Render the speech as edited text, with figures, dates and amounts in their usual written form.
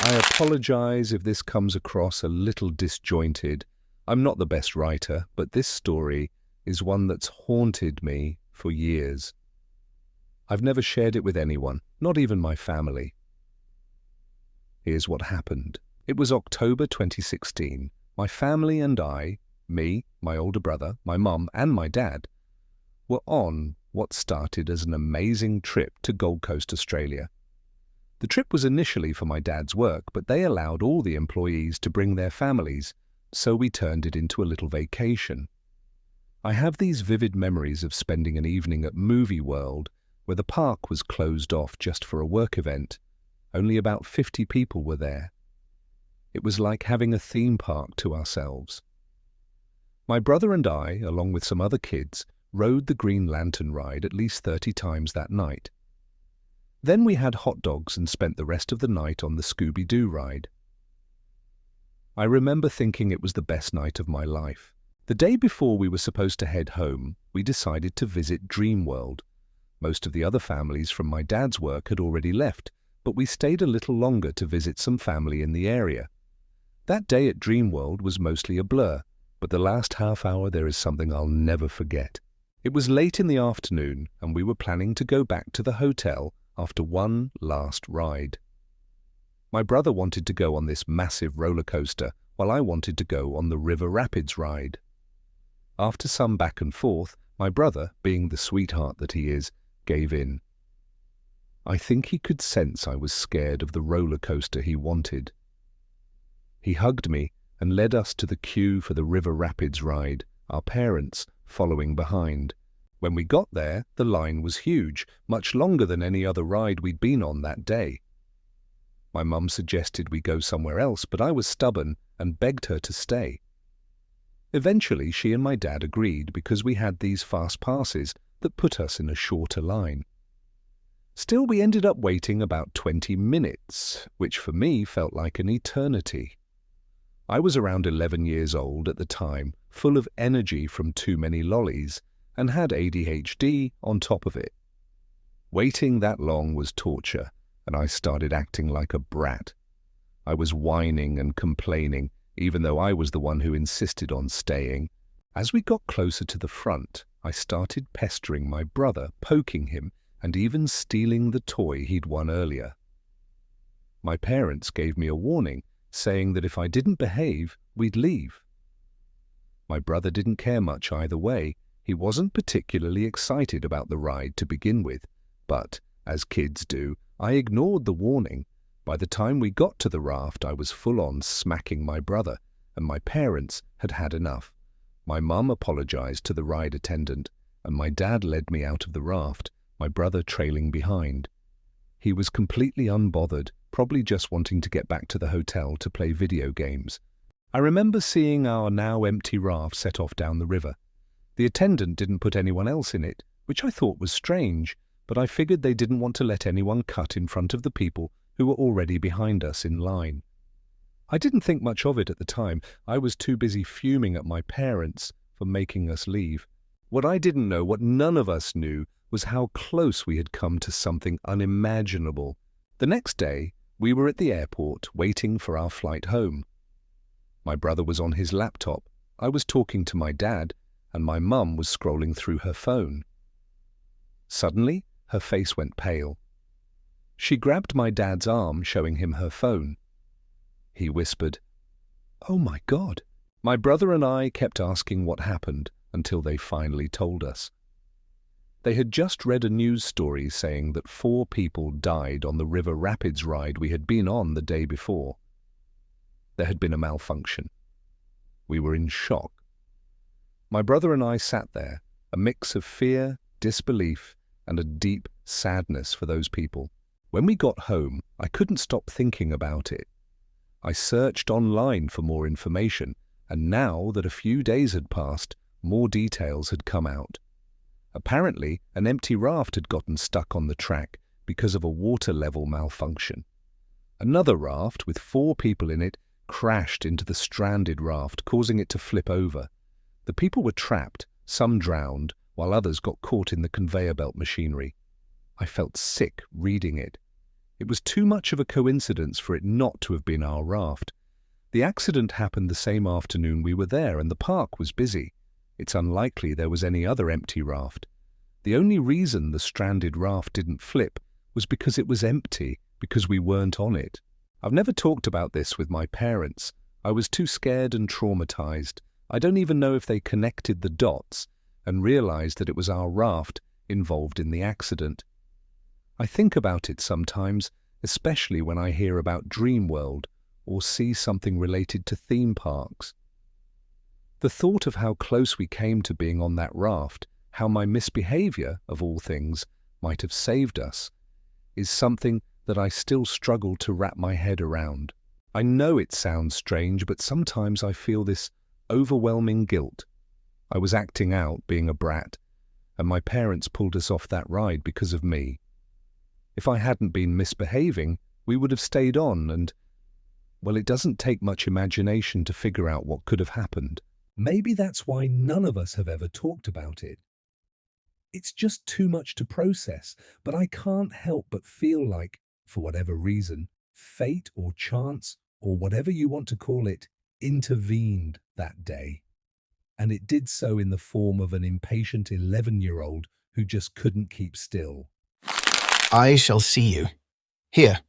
I apologize if this comes across a little disjointed. I'm not the best writer, but this story is one that's haunted me for years. I've never shared it with anyone, not even my family. Here's what happened. It was October 2016. My family and I, me, my older brother, my mum, and my dad, were on what started as an amazing trip to Gold Coast, Australia. The trip was initially for my dad's work, but they allowed all the employees to bring their families, so we turned it into a little vacation. I have these vivid memories of spending an evening at Movie World, where the park was closed off just for a work event. Only about 50 people were there. It was like having a theme park to ourselves. My brother and I, along with some other kids, rode the Green Lantern ride at least 30 times that night. Then we had hot dogs and spent the rest of the night on the Scooby-Doo ride. I remember thinking it was the best night of my life. The day before we were supposed to head home, we decided to visit Dream World. Most of the other families from my dad's work had already left, but we stayed a little longer to visit some family in the area. That day at Dream World was mostly a blur, but the last half hour there is something I'll never forget. It was late in the afternoon, and we were planning to go back to the hotel after one last ride. My brother wanted to go on this massive roller coaster, while I wanted to go on the River Rapids ride. After some back and forth, my brother, being the sweetheart that he is, gave in. I think he could sense I was scared of the roller coaster he wanted. He hugged me and led us to the queue for the River Rapids ride, our parents following behind. When we got there, the line was huge, much longer than any other ride we'd been on that day. My mum suggested we go somewhere else, but I was stubborn and begged her to stay. Eventually, she and my dad agreed because we had these fast passes that put us in a shorter line. Still, we ended up waiting about 20 minutes, which for me felt like an eternity. I was around 11 years old at the time, full of energy from too many lollies, and had ADHD on top of it. Waiting that long was torture, and I started acting like a brat. I was whining and complaining, even though I was the one who insisted on staying. As we got closer to the front, I started pestering my brother, poking him, and even stealing the toy he'd won earlier. My parents gave me a warning, saying that if I didn't behave, we'd leave. My brother didn't care much either way. He wasn't particularly excited about the ride to begin with, but, as kids do, I ignored the warning. By the time we got to the raft, I was full-on smacking my brother, and my parents had had enough. My mum apologized to the ride attendant, and my dad led me out of the raft, my brother trailing behind. He was completely unbothered, probably just wanting to get back to the hotel to play video games. I remember seeing our now empty raft set off down the river. The attendant didn't put anyone else in it, which I thought was strange, but I figured they didn't want to let anyone cut in front of the people who were already behind us in line. I didn't think much of it at the time. I was too busy fuming at my parents for making us leave. What I didn't know, what none of us knew, was how close we had come to something unimaginable. The next day, we were at the airport waiting for our flight home. My brother was on his laptop, I was talking to my dad, and my mum was scrolling through her phone. Suddenly, her face went pale. She grabbed my dad's arm, showing him her phone. He whispered, "Oh my God." My brother and I kept asking what happened until they finally told us. They had just read a news story saying that 4 people died on the River Rapids ride we had been on the day before. There had been a malfunction. We were in shock. My brother and I sat there, a mix of fear, disbelief, and a deep sadness for those people. When we got home, I couldn't stop thinking about it. I searched online for more information, and now that a few days had passed, more details had come out. Apparently, an empty raft had gotten stuck on the track because of a water level malfunction. Another raft with 4 people in it crashed into the stranded raft, causing it to flip over. The people were trapped, some drowned, while others got caught in the conveyor belt machinery. I felt sick reading it. It was too much of a coincidence for it not to have been our raft. The accident happened the same afternoon we were there, and the park was busy. It's unlikely there was any other empty raft. The only reason the stranded raft didn't flip was because it was empty, because we weren't on it. I've never talked about this with my parents. I was too scared and traumatized. I don't even know if they connected the dots and realized that it was our raft involved in the accident. I think about it sometimes, especially when I hear about Dreamworld or see something related to theme parks. The thought of how close we came to being on that raft, how my misbehavior, of all things, might have saved us, is something that I still struggle to wrap my head around. I know it sounds strange, but sometimes I feel this overwhelming guilt. I was acting out, being a brat, and my parents pulled us off that ride because of me. If I hadn't been misbehaving, we would have stayed on and, well, it doesn't take much imagination to figure out what could have happened. Maybe that's why none of us have ever talked about it. It's just too much to process, but I can't help but feel like, for whatever reason, fate or chance, or whatever you want to call it, intervened that day. And it did so in the form of an impatient 11-year-old who just couldn't keep still. I shall see you. Here,